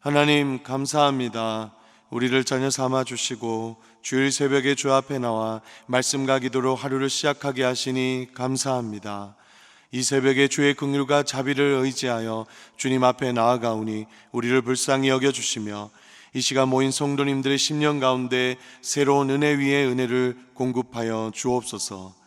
하나님 감사합니다. 우리를 자녀 삼아 주시고 주일 새벽에 주 앞에 나와 말씀과 기도로 하루를 시작하게 하시니 감사합니다. 이 새벽에 주의 긍휼과 자비를 의지하여 주님 앞에 나아가오니 우리를 불쌍히 여겨주시며 이 시간 모인 성도님들의 심령 가운데 새로운 은혜 위에 은혜를 공급하여 주옵소서.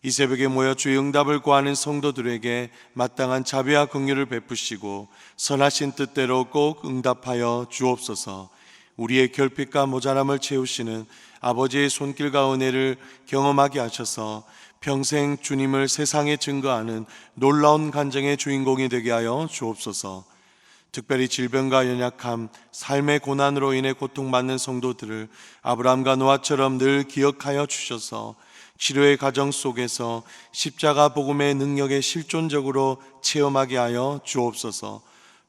이 새벽에 모여 주의 응답을 구하는 성도들에게 마땅한 자비와 긍휼을 베푸시고 선하신 뜻대로 꼭 응답하여 주옵소서. 우리의 결핍과 모자람을 채우시는 아버지의 손길과 은혜를 경험하게 하셔서 평생 주님을 세상에 증거하는 놀라운 간증의 주인공이 되게 하여 주옵소서. 특별히 질병과 연약함, 삶의 고난으로 인해 고통받는 성도들을 아브라함과 노아처럼 늘 기억하여 주셔서 치료의 과정 속에서 십자가 복음의 능력에 실존적으로 체험하게 하여 주옵소서.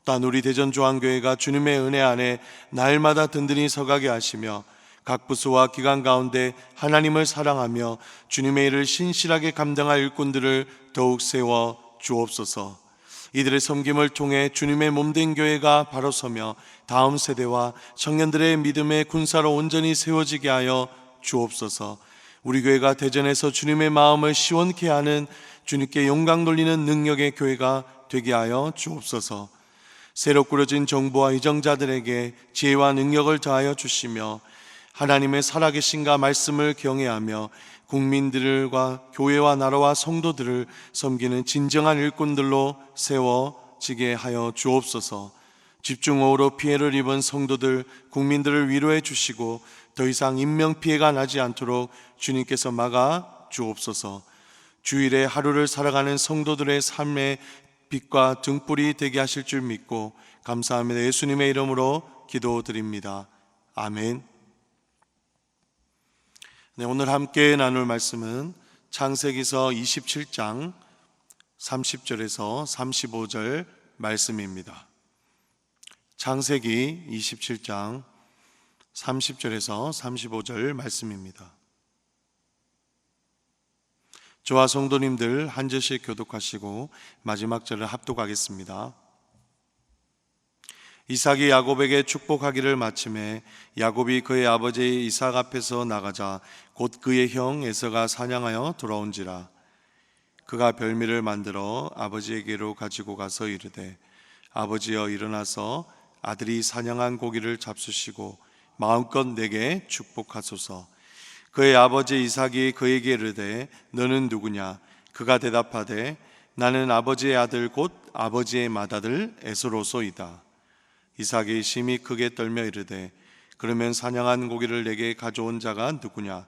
또한 우리 대전조항교회가 주님의 은혜 안에 날마다 든든히 서가게 하시며 각 부서와 기관 가운데 하나님을 사랑하며 주님의 일을 신실하게 감당할 일꾼들을 더욱 세워 주옵소서. 이들의 섬김을 통해 주님의 몸된 교회가 바로 서며 다음 세대와 청년들의 믿음의 군사로 온전히 세워지게 하여 주옵소서. 우리 교회가 대전에서 주님의 마음을 시원케 하는 주님께 영광 돌리는 능력의 교회가 되게 하여 주옵소서. 새로 꾸려진 정부와 의정자들에게 지혜와 능력을 더하여 주시며 하나님의 살아계신가 말씀을 경외하며 국민들과 교회와 나라와 성도들을 섬기는 진정한 일꾼들로 세워지게 하여 주옵소서. 집중호우로 피해를 입은 성도들, 국민들을 위로해 주시고 더 이상 인명피해가 나지 않도록 주님께서 막아 주옵소서. 주일에 하루를 살아가는 성도들의 삶의 빛과 등불이 되게 하실 줄 믿고 감사합니다. 예수님의 이름으로 기도드립니다. 아멘. 네, 오늘 함께 나눌 말씀은 창세기서 27장 30절에서 35절 말씀입니다. 창세기 27장 30절에서 35절 말씀입니다. 저와 성도님들 한 절씩 교독하시고 마지막 절을 합독하겠습니다. 이삭이 야곱에게 축복하기를 마침에 야곱이 그의 아버지 이삭 앞에서 나가자 곧 그의 형 에서가 사냥하여 돌아온지라. 그가 별미를 만들어 아버지에게로 가지고 가서 이르되 아버지여 일어나서 아들이 사냥한 고기를 잡수시고 마음껏 내게 축복하소서. 그의 아버지 이삭이 그에게 이르되 너는 누구냐? 그가 대답하되 나는 아버지의 아들 곧 아버지의 맏아들 에서로소이다. 이삭이 심히 크게 떨며 이르되 그러면 사냥한 고기를 내게 가져온 자가 누구냐?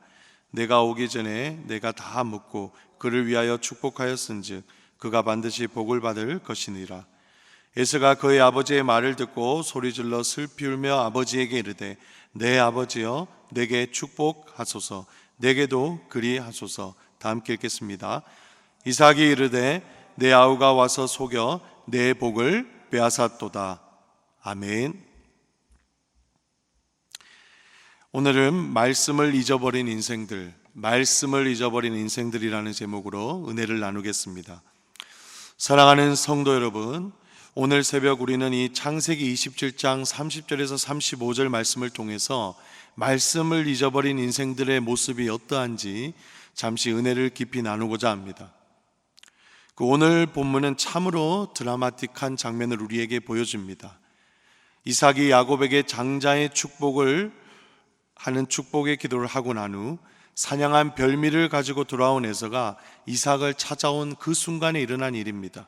내가 오기 전에 내가 다 묻고 그를 위하여 축복하였은즉 그가 반드시 복을 받을 것이니라. 에서가 그의 아버지의 말을 듣고 소리질러 슬피 울며 아버지에게 이르되 내 아버지여 내게 축복하소서. 내게도 그리하소서. 다 함께 읽겠습니다. 이삭이 이르되 내 아우가 와서 속여 내 복을 빼앗았도다. 아멘. 오늘은 말씀을 잊어버린 인생들이라는 제목으로 은혜를 나누겠습니다. 사랑하는 성도 여러분, 오늘 새벽 우리는 이 창세기 27장 30절에서 35절 말씀을 통해서 말씀을 잊어버린 인생들의 모습이 어떠한지 잠시 은혜를 깊이 나누고자 합니다. 오늘 본문은 참으로 드라마틱한 장면을 우리에게 보여줍니다. 이삭이 야곱에게 장자의 축복을 하는 축복의 기도를 하고 난 후 사냥한 별미를 가지고 돌아온 에서가 이삭을 찾아온 그 순간에 일어난 일입니다.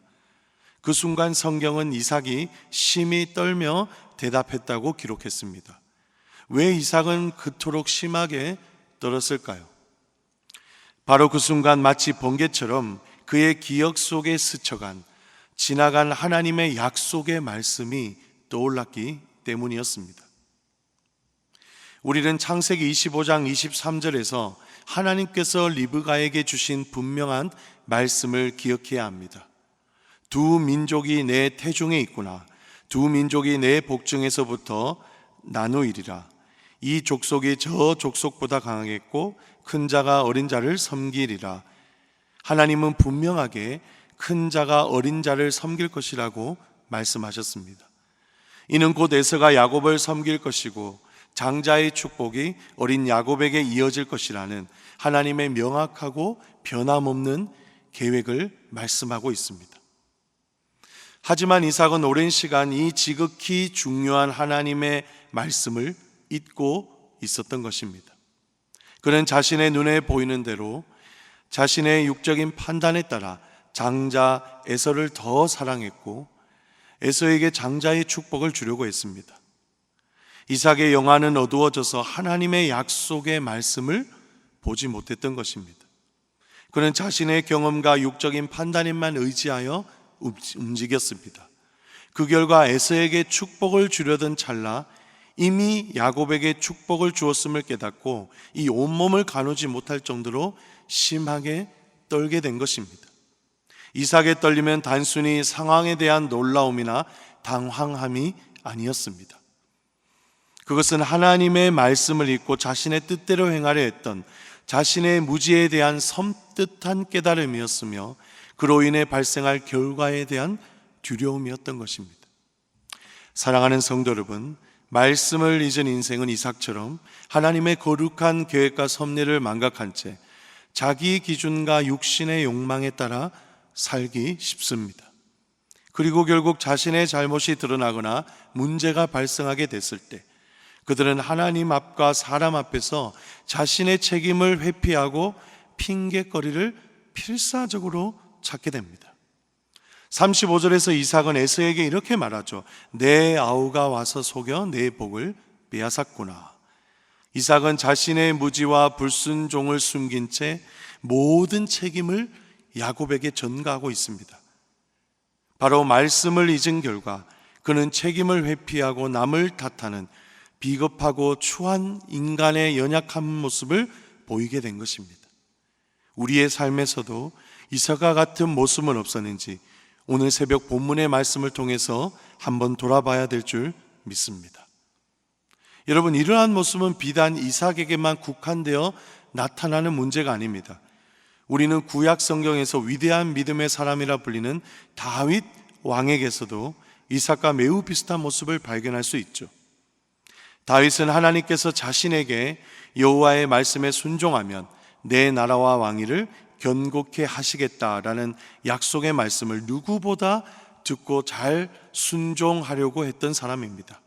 그 순간 성경은 이삭이 심히 떨며 대답했다고 기록했습니다. 왜 이삭은 그토록 심하게 떨었을까요? 바로 그 순간 마치 번개처럼 그의 기억 속에 스쳐간 지나간 하나님의 약속의 말씀이 떠올랐기 때문이었습니다. 우리는 창세기 25장 23절에서 하나님께서 리브가에게 주신 분명한 말씀을 기억해야 합니다. 두 민족이 내 태중에 있구나. 두 민족이 내 복중에서부터 나누이리라. 이 족속이 저 족속보다 강하겠고 큰 자가 어린 자를 섬기리라. 하나님은 분명하게 큰 자가 어린 자를 섬길 것이라고 말씀하셨습니다. 이는 곧 에서가 야곱을 섬길 것이고 장자의 축복이 어린 야곱에게 이어질 것이라는 하나님의 명확하고 변함없는 계획을 말씀하고 있습니다. 하지만 이삭은 오랜 시간 이 지극히 중요한 하나님의 말씀을 잊고 있었던 것입니다. 그는 자신의 눈에 보이는 대로 자신의 육적인 판단에 따라 장자 에서를 더 사랑했고 에서에게 장자의 축복을 주려고 했습니다. 이삭의 영안은 어두워져서 하나님의 약속의 말씀을 보지 못했던 것입니다. 그는 자신의 경험과 육적인 판단에만 의지하여 움직였습니다. 그 결과 에서에게 축복을 주려던 찰나 이미 야곱에게 축복을 주었음을 깨닫고 이 온몸을 가누지 못할 정도로 심하게 떨게 된 것입니다. 이삭의 떨림은 단순히 상황에 대한 놀라움이나 당황함이 아니었습니다. 그것은 하나님의 말씀을 잊고 자신의 뜻대로 행하려 했던 자신의 무지에 대한 섬뜩한 깨달음이었으며 그로 인해 발생할 결과에 대한 두려움이었던 것입니다. 사랑하는 성도 여러분, 말씀을 잊은 인생은 이삭처럼 하나님의 거룩한 계획과 섭리를 망각한 채 자기 기준과 육신의 욕망에 따라 살기 쉽습니다. 그리고 결국 자신의 잘못이 드러나거나 문제가 발생하게 됐을 때 그들은 하나님 앞과 사람 앞에서 자신의 책임을 회피하고 핑계거리를 필사적으로 찾게 됩니다. 35절에서 이삭은 에서에게 이렇게 말하죠. 내 아우가 와서 속여 내 복을 빼앗았구나. 이삭은 자신의 무지와 불순종을 숨긴 채 모든 책임을 야곱에게 전가하고 있습니다. 바로 말씀을 잊은 결과 그는 책임을 회피하고 남을 탓하는 비겁하고 추한 인간의 연약한 모습을 보이게 된 것입니다. 우리의 삶에서도 이삭과 같은 모습은 없었는지 오늘 새벽 본문의 말씀을 통해서 한번 돌아봐야 될 줄 믿습니다. 여러분, 이러한 모습은 비단 이삭에게만 국한되어 나타나는 문제가 아닙니다. 우리는 구약 성경에서 위대한 믿음의 사람이라 불리는 다윗 왕에게서도 이삭과 매우 비슷한 모습을 발견할 수 있죠. 다윗은 하나님께서 자신에게 여호와의 말씀에 순종하면 내 나라와 왕위를 견고케 하시겠다라는 약속의 말씀을 누구보다 듣고 잘 순종하려고 했던 사람입니다.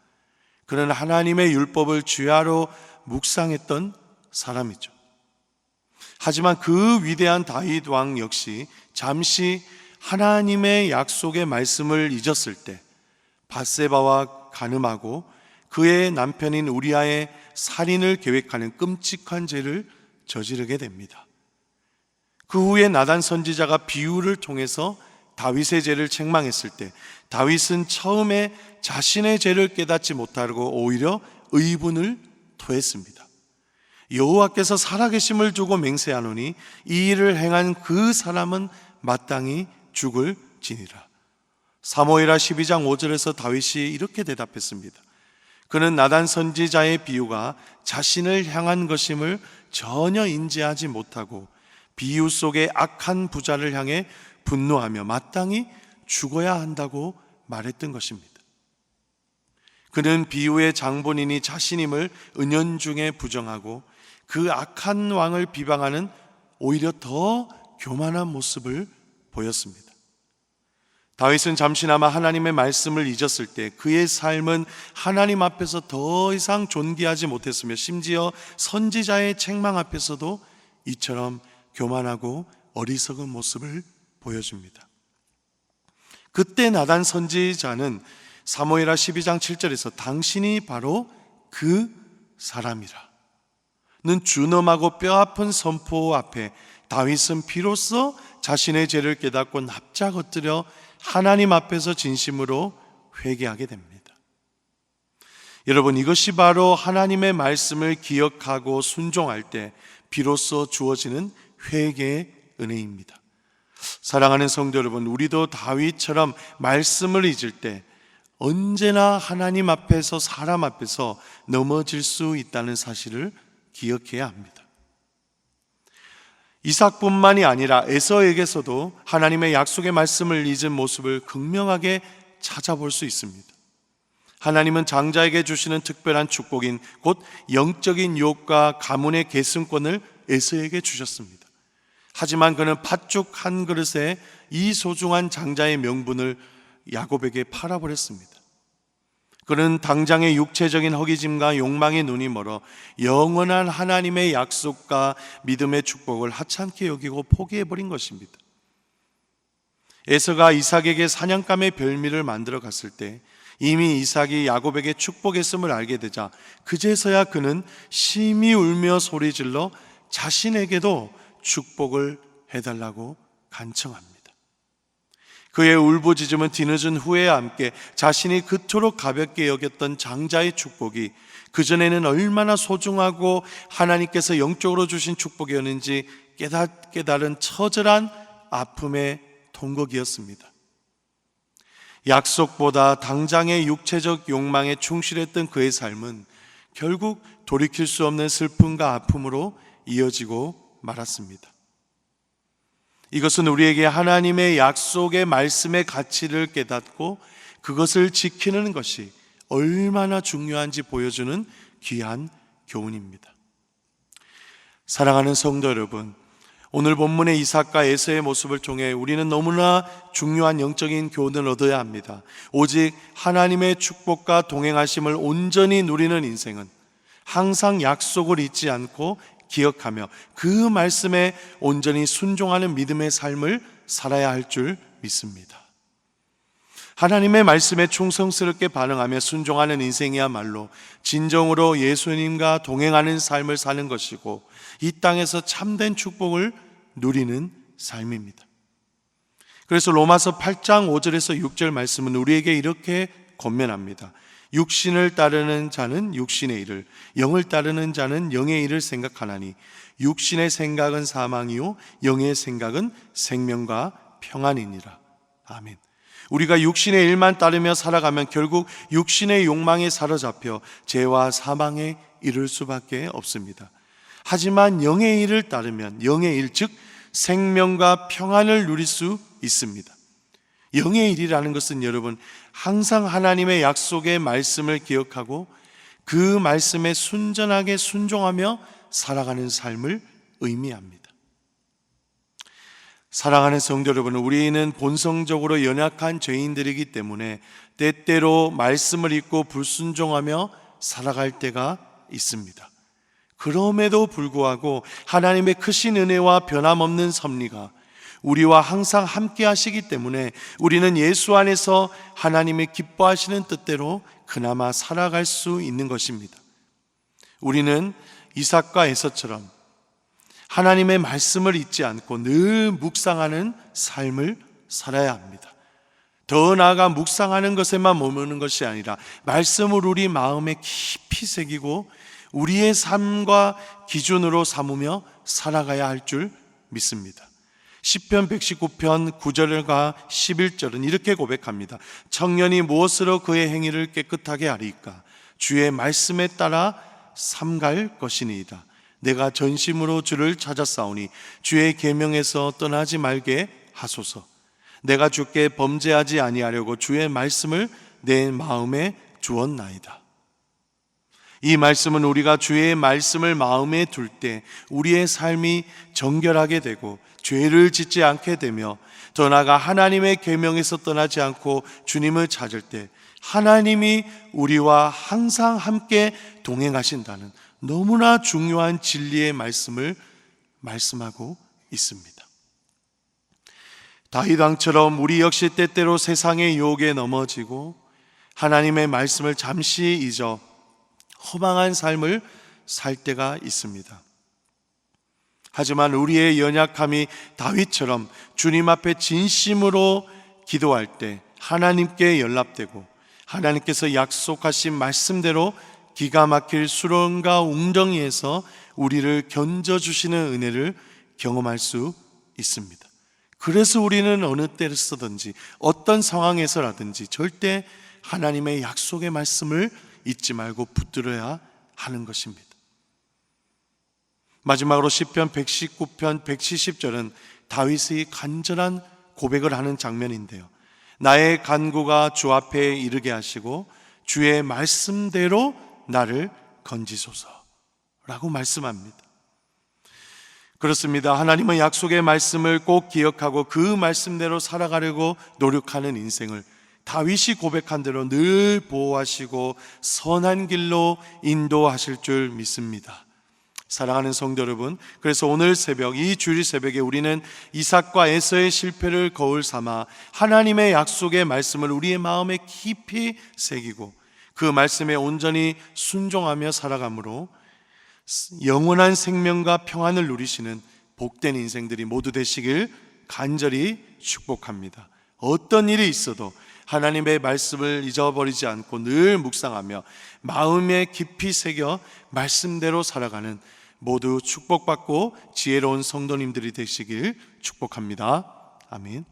그는 하나님의 율법을 주야로 묵상했던 사람이죠. 하지만 그 위대한 다윗 왕 역시 잠시 하나님의 약속의 말씀을 잊었을 때 밧세바와 간음하고 그의 남편인 우리아의 살인을 계획하는 끔찍한 죄를 저지르게 됩니다. 그 후에 나단 선지자가 비유를 통해서 다윗의 죄를 책망했을 때 다윗은 처음에 자신의 죄를 깨닫지 못하고 오히려 의분을 토했습니다. 여호와께서 살아계심을 두고 맹세하노니 이 일을 행한 그 사람은 마땅히 죽을 지니라. 사무엘하 12장 5절에서 다윗이 이렇게 대답했습니다. 그는 나단 선지자의 비유가 자신을 향한 것임을 전혀 인지하지 못하고 비유 속의 악한 부자를 향해 분노하며 마땅히 죽어야 한다고 말했던 것입니다. 그는 비유의 장본인이 자신임을 은연중에 부정하고 그 악한 왕을 비방하는 오히려 더 교만한 모습을 보였습니다. 다윗은 잠시나마 하나님의 말씀을 잊었을 때 그의 삶은 하나님 앞에서 더 이상 존귀하지 못했으며 심지어 선지자의 책망 앞에서도 이처럼 교만하고 어리석은 모습을 보여줍니다. 그때 나단 선지자는 사무엘하 12장 7절에서 당신이 바로 그 사람이라 는 준엄하고 뼈아픈 선포 앞에 다윗은 비로소 자신의 죄를 깨닫고 납작 엎드려 하나님 앞에서 진심으로 회개하게 됩니다. 여러분, 이것이 바로 하나님의 말씀을 기억하고 순종할 때 비로소 주어지는 회개의 은혜입니다. 사랑하는 성도 여러분, 우리도 다윗처럼 말씀을 잊을 때 언제나 하나님 앞에서 사람 앞에서 넘어질 수 있다는 사실을 기억해야 합니다. 이삭뿐만이 아니라 에서에게서도 하나님의 약속의 말씀을 잊은 모습을 극명하게 찾아볼 수 있습니다. 하나님은 장자에게 주시는 특별한 축복인 곧 영적인 유업과 가문의 계승권을 에서에게 주셨습니다. 하지만 그는 팥죽 한 그릇에 이 소중한 장자의 명분을 야곱에게 팔아버렸습니다. 그는 당장의 육체적인 허기짐과 욕망의 눈이 멀어 영원한 하나님의 약속과 믿음의 축복을 하찮게 여기고 포기해버린 것입니다. 에서가 이삭에게 사냥감의 별미를 만들어 갔을 때 이미 이삭이 야곱에게 축복했음을 알게 되자 그제서야 그는 심히 울며 소리질러 자신에게도 축복을 해달라고 간청합니다. 그의 울부짖음은 뒤늦은 후회와 함께 자신이 그토록 가볍게 여겼던 장자의 축복이 그전에는 얼마나 소중하고 하나님께서 영적으로 주신 축복이었는지 깨달은 처절한 아픔의 통곡이었습니다. 약속보다 당장의 육체적 욕망에 충실했던 그의 삶은 결국 돌이킬 수 없는 슬픔과 아픔으로 이어지고 말았습니다. 이것은 우리에게 하나님의 약속의 말씀의 가치를 깨닫고 그것을 지키는 것이 얼마나 중요한지 보여주는 귀한 교훈입니다. 사랑하는 성도 여러분, 오늘 본문의 이삭과 에서의 모습을 통해 우리는 너무나 중요한 영적인 교훈을 얻어야 합니다. 오직 하나님의 축복과 동행하심을 온전히 누리는 인생은 항상 약속을 잊지 않고 기억하며 그 말씀에 온전히 순종하는 믿음의 삶을 살아야 할 줄 믿습니다. 하나님의 말씀에 충성스럽게 반응하며 순종하는 인생이야말로 진정으로 예수님과 동행하는 삶을 사는 것이고 이 땅에서 참된 축복을 누리는 삶입니다. 그래서 로마서 8장 5절에서 6절 말씀은 우리에게 이렇게 권면합니다. 육신을 따르는 자는 육신의 일을, 영을 따르는 자는 영의 일을 생각하나니 육신의 생각은 사망이요 영의 생각은 생명과 평안이니라. 아멘. 우리가 육신의 일만 따르며 살아가면 결국 육신의 욕망에 사로잡혀 죄와 사망에 이를 수밖에 없습니다. 하지만 영의 일을 따르면 영의 일, 즉 생명과 평안을 누릴 수 있습니다. 영의 일이라는 것은 여러분 항상 하나님의 약속의 말씀을 기억하고 그 말씀에 순전하게 순종하며 살아가는 삶을 의미합니다. 사랑하는 성도 여러분, 우리는 본성적으로 연약한 죄인들이기 때문에 때때로 말씀을 잊고 불순종하며 살아갈 때가 있습니다. 그럼에도 불구하고 하나님의 크신 은혜와 변함없는 섭리가 우리와 항상 함께 하시기 때문에 우리는 예수 안에서 하나님의 기뻐하시는 뜻대로 그나마 살아갈 수 있는 것입니다. 우리는 이삭과 에서처럼 하나님의 말씀을 잊지 않고 늘 묵상하는 삶을 살아야 합니다. 더 나아가 묵상하는 것에만 머무는 것이 아니라 말씀을 우리 마음에 깊이 새기고 우리의 삶과 기준으로 삼으며 살아가야 할 줄 믿습니다. 시편 119편 9절과 11절은 이렇게 고백합니다. 청년이 무엇으로 그의 행위를 깨끗하게 하리까? 주의 말씀에 따라 삼갈 것이니이다. 내가 전심으로 주를 찾았사오니 주의 계명에서 떠나지 말게 하소서. 내가 주께 범죄하지 아니하려고 주의 말씀을 내 마음에 주었나이다. 이 말씀은 우리가 주의 말씀을 마음에 둘 때 우리의 삶이 정결하게 되고 죄를 짓지 않게 되며 더 나아가 하나님의 계명에서 떠나지 않고 주님을 찾을 때 하나님이 우리와 항상 함께 동행하신다는 너무나 중요한 진리의 말씀을 말씀하고 있습니다. 다윗 왕처럼 우리 역시 때때로 세상의 유혹에 넘어지고 하나님의 말씀을 잠시 잊어 허망한 삶을 살 때가 있습니다. 하지만 우리의 연약함이 다윗처럼 주님 앞에 진심으로 기도할 때 하나님께 연락되고 하나님께서 약속하신 말씀대로 기가 막힐 수렁과 웅덩이에서 우리를 견져주시는 은혜를 경험할 수 있습니다. 그래서 우리는 어느 때서든지 어떤 상황에서라든지 절대 하나님의 약속의 말씀을 잊지 말고 붙들어야 하는 것입니다. 마지막으로 시편 119편 170절은 다윗의 간절한 고백을 하는 장면인데요. 나의 간구가 주 앞에 이르게 하시고 주의 말씀대로 나를 건지소서라고 말씀합니다. 그렇습니다. 하나님은 약속의 말씀을 꼭 기억하고 그 말씀대로 살아가려고 노력하는 인생을 다윗이 고백한 대로 늘 보호하시고 선한 길로 인도하실 줄 믿습니다. 사랑하는 성도 여러분, 그래서 오늘 새벽, 이 주일 새벽에 우리는 이삭과 에서의 실패를 거울 삼아 하나님의 약속의 말씀을 우리의 마음에 깊이 새기고 그 말씀에 온전히 순종하며 살아감으로 영원한 생명과 평안을 누리시는 복된 인생들이 모두 되시길 간절히 축복합니다. 어떤 일이 있어도 하나님의 말씀을 잊어버리지 않고 늘 묵상하며 마음에 깊이 새겨 말씀대로 살아가는 모두 축복받고 지혜로운 성도님들이 되시길 축복합니다. 아멘.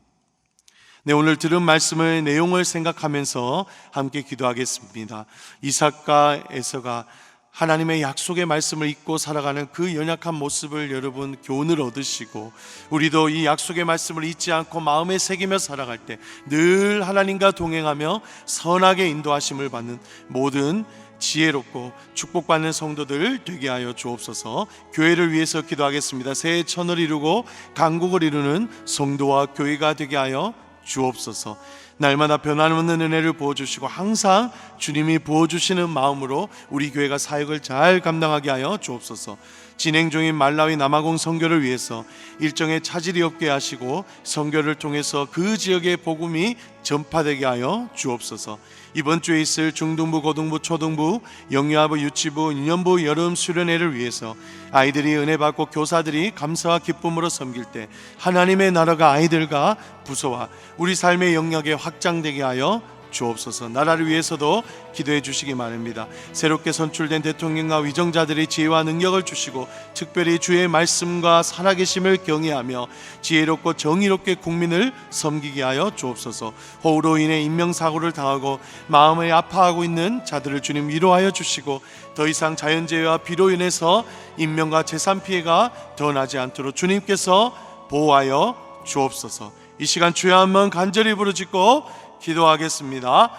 네, 오늘 들은 말씀의 내용을 생각하면서 함께 기도하겠습니다. 이삭과 에서가 하나님의 약속의 말씀을 잊고 살아가는 그 연약한 모습을 여러분 교훈을 얻으시고 우리도 이 약속의 말씀을 잊지 않고 마음에 새기며 살아갈 때 늘 하나님과 동행하며 선하게 인도하심을 받는 모든 지혜롭고 축복받는 성도들 되게 하여 주옵소서. 교회를 위해서 기도하겠습니다. 새해 천을 이루고 강국을 이루는 성도와 교회가 되게 하여 주옵소서. 날마다 변함없는 은혜를 부어주시고 항상 주님이 부어주시는 마음으로 우리 교회가 사역을 잘 감당하게 하여 주옵소서. 진행 중인 말라위 남아공 선교를 위해서 일정에 차질이 없게 하시고 선교를 통해서 그 지역의 복음이 전파되게 하여 주옵소서. 이번 주에 있을 중등부, 고등부, 초등부, 영유아부, 유치부, 유년부 여름 수련회를 위해서 아이들이 은혜 받고 교사들이 감사와 기쁨으로 섬길 때 하나님의 나라가 아이들과 부서와 우리 삶의 영역에 확장되게 하여 주옵소서. 나라를 위해서도 기도해 주시기 바랍니다. 새롭게 선출된 대통령과 위정자들이 지혜와 능력을 주시고 특별히 주의 말씀과 살아계심을 경외하며 지혜롭고 정의롭게 국민을 섬기게 하여 주옵소서. 호우로 인해 인명사고를 당하고 마음을 아파하고 있는 자들을 주님 위로하여 주시고 더 이상 자연재해와 비로 인해서 인명과 재산 피해가 더 나지 않도록 주님께서 보호하여 주옵소서. 이 시간 주여 한번 간절히 부르짖고 기도하겠습니다.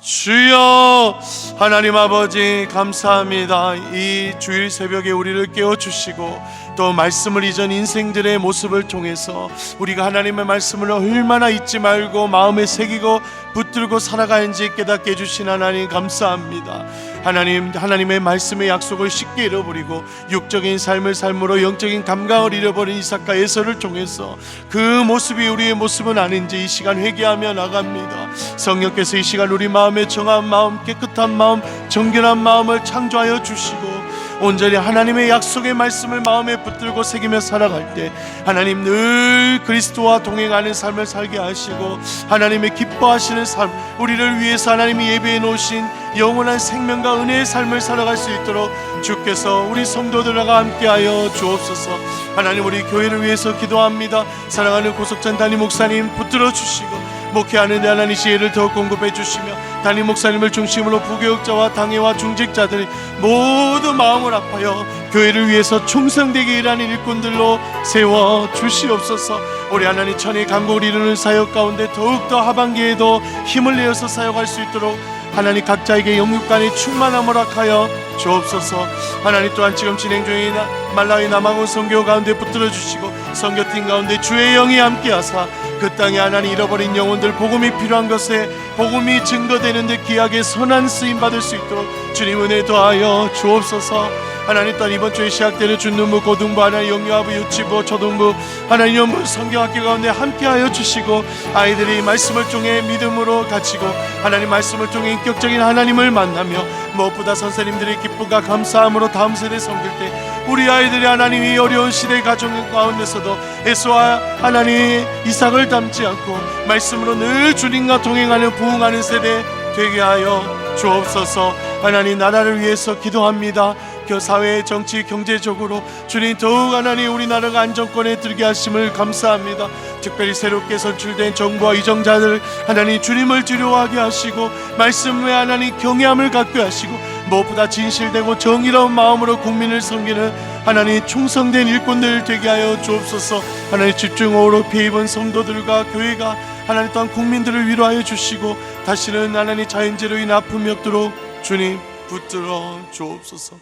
주여, 하나님 아버지 감사합니다. 이 주일 새벽에 우리를 깨워주시고 또 말씀을 잊은 인생들의 모습을 통해서 우리가 하나님의 말씀을 얼마나 잊지 말고 마음에 새기고 붙들고 살아가는지 깨닫게 해주신 하나님 감사합니다. 하나님의 말씀의 약속을 쉽게 잃어버리고 육적인 삶을 삶으로 영적인 감각을 잃어버린 이삭과 에서를 통해서 그 모습이 우리의 모습은 아닌지 이 시간 회개하며 나갑니다. 성령께서 이 시간 우리 마음에 정한 마음, 깨끗한 마음, 정결한 마음을 창조하여 주시고 온전히 하나님의 약속의 말씀을 마음에 붙들고 새기며 살아갈 때 하나님 늘 그리스도와 동행하는 삶을 살게 하시고 하나님의 기뻐하시는 삶, 우리를 위해서 하나님이 예배해 놓으신 영원한 생명과 은혜의 삶을 살아갈 수 있도록 주께서 우리 성도들과 함께하여 주옵소서. 하나님 우리 교회를 위해서 기도합니다. 사랑하는 고석찬 담임 목사님 붙들어 주시고 목회하는 데 하나님 지혜를 더 공급해 주시며 담임 목사님을 중심으로 부교육자와 당회와 중직자들이 모두 마음을 아파요 교회를 위해서 충성되게 일하는 일꾼들로 세워 주시옵소서. 우리 하나님 천의 강국을 이루는 사역 가운데 더욱더 하반기에도 힘을 내어서 사역할 수 있도록 하나님 각자에게 영육간의 충만함을 허락하여 주옵소서. 하나님 또한 지금 진행 중인 말라위 남아공 선교 가운데 붙들어 주시고 선교팀 가운데 주의 영이 함께하사 그 땅에 하나님 잃어버린 영혼들 복음이 필요한 것에 복음이 증거되는 데 귀하게 선한 쓰임 받을 수 있도록 주님 은혜 더하여 주옵소서. 하나님 또한 이번 주에 시작되는 중등부, 고등부, 하나님 영유아부, 유치부, 초등부, 하나님 연부 성경학교 가운데 함께하여 주시고 아이들이 말씀을 통해 믿음으로 갇히고 하나님 말씀을 통해 인격적인 하나님을 만나며 무엇보다 선생님들의 기쁨과 감사함으로 다음 세대 섬길 때 우리 아이들이 하나님이 어려운 시대 가정 가운데서도 에서와 하나님 이삭을 닮지 않고 말씀으로 늘 주님과 동행하는 부흥하는 세대 되게 하여 주옵소서. 하나님 나라를 위해서 기도합니다. 그 사회, 정치, 경제적으로 주님 더욱 하나님 우리나라가 안정권에 들게 하심을 감사합니다. 특별히 새롭게 선출된 정부와 이정자들 하나님 주님을 두려워하게 하시고 말씀에 하나님 경외함을 갖게 하시고 무엇보다 진실되고 정의로운 마음으로 국민을 섬기는 하나님 충성된 일꾼들 되게 하여 주옵소서. 하나님 집중호우로 피해 입은 성도들과 교회가 하나님 또한 국민들을 위로하여 주시고 다시는 하나님 자연재해로 인한 아픔이 없도록 주님 붙들어 주옵소서.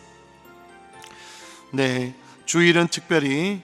네, 주일은 특별히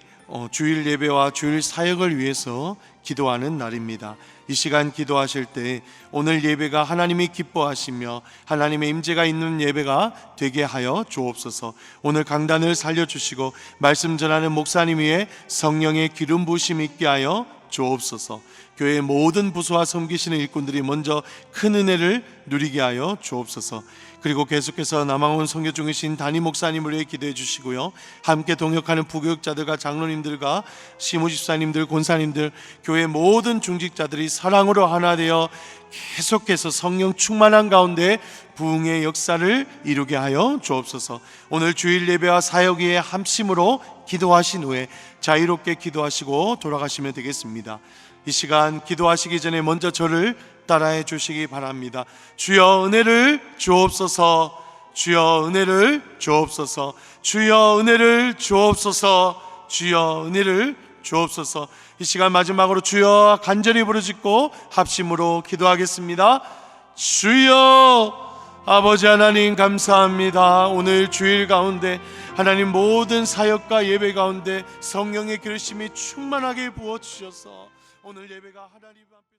주일 예배와 주일 사역을 위해서 기도하는 날입니다. 이 시간 기도하실 때 오늘 예배가 하나님이 기뻐하시며 하나님의 임재가 있는 예배가 되게 하여 주옵소서. 오늘 강단을 살려주시고 말씀 전하는 목사님 위에 성령의 기름 부으심 있게 하여 주옵소서. 교회의 모든 부서와 섬기시는 일꾼들이 먼저 큰 은혜를 누리게 하여 주옵소서. 그리고 계속해서 남아온 선교 중이신 담임 목사님을 위해 기도해 주시고요, 함께 동역하는 부교육자들과 장로님들과 시무집사님들, 권사님들, 교회 모든 중직자들이 사랑으로 하나 되어 계속해서 성령 충만한 가운데 부흥의 역사를 이루게 하여 주옵소서. 오늘 주일 예배와 사역 위에 합심으로 기도하신 후에 자유롭게 기도하시고 돌아가시면 되겠습니다. 이 시간 기도하시기 전에 먼저 저를 따라해 주시기 바랍니다. 주여 은혜를 주옵소서. 주여 은혜를 주옵소서. 주여 은혜를 주옵소서. 주여 은혜를 주옵소서. 이 시간 마지막으로 주여 간절히 부르짖고 합심으로 기도하겠습니다. 주여, 아버지 하나님 감사합니다. 오늘 주일 가운데 하나님 모든 사역과 예배 가운데 성령의 기름이 충만하게 부어주셔서 오늘 예배가 하나님 앞에